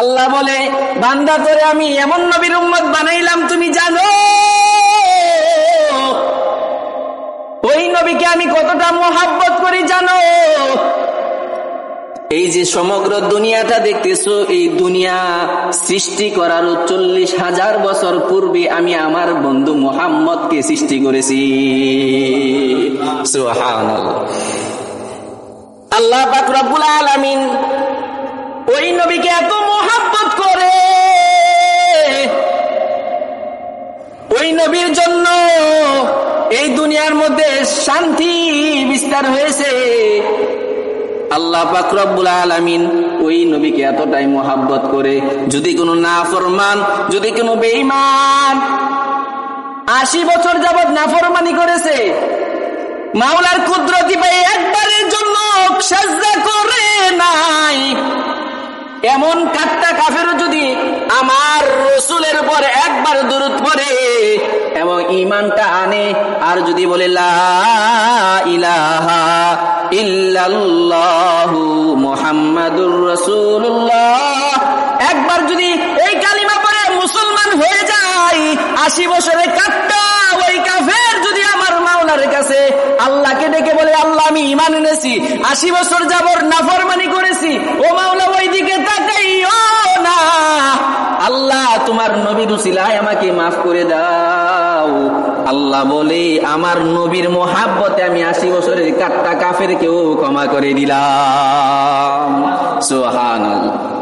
আল্লাহ বলে, বান্দা তোরে আমি এমন নবীর উম্মত বানাইলাম তুমি জানো ওই নবীকে আমি কতটা মোহাব্বত করি জানো? এই যে সমগ্র দুনিয়াটা দেখতেছো, এই দুনিয়া সৃষ্টি করার 40,000 বছর পূর্বে আমি আমার বন্ধু মুহাম্মদকে সৃষ্টি করেছি। সুবহানাল্লাহ। আল্লাহ পাক রব্বুল আলামিন ওই নবীকে এত মোহাব্বত করে, ওই নবীর জন্য এই দুনিয়ার মধ্যে শান্তি বিস্তার হয়েছে। আল্লাহ পাক রব্বুল আলামিন ওই নবীকে এতটাই মোহাব্বত করে, যদি কোনো নাফরমান, যদি কোনো বেঈমান 80 বছর যাবত নাফরমানি করেছে, মাওলার কুদরতি পায়ে একবারের জন্য সিজদা করে নাই, এমন কাট্টা কাফেরও যদি আমার রাসূলের উপর একবার দরুদ পড়ে এবং ঈমানটা আনে, আর যদি বলে লা ইলাহা ইল্লাল্লাহু মুহাম্মাদুর রাসূলুল্লাহ, একবার যদি এই কালিমা পড়ে মুসলমান হয়ে যায়, 80 বছরের কাট্টা ওই কাফের যদি আমার মাওলার কাছে আল্লাহকে ডেকে বলে, আল্লাহ আমি ঈমান এনেছি, 80 বছর যাবত নাফরমানি করেছি, ও মাওলা ওই দিকে তাকাইও না, আল্লাহ তোমার নবীর উসিলায় আমাকে মাফ করে দাও। আল্লাহ বলে, আমার নবীর মোহাব্বতে আমি 80 বছরের কাট্টা কাফেরকেও ক্ষমা করে দিলাম। সুবহানাল্লাহ।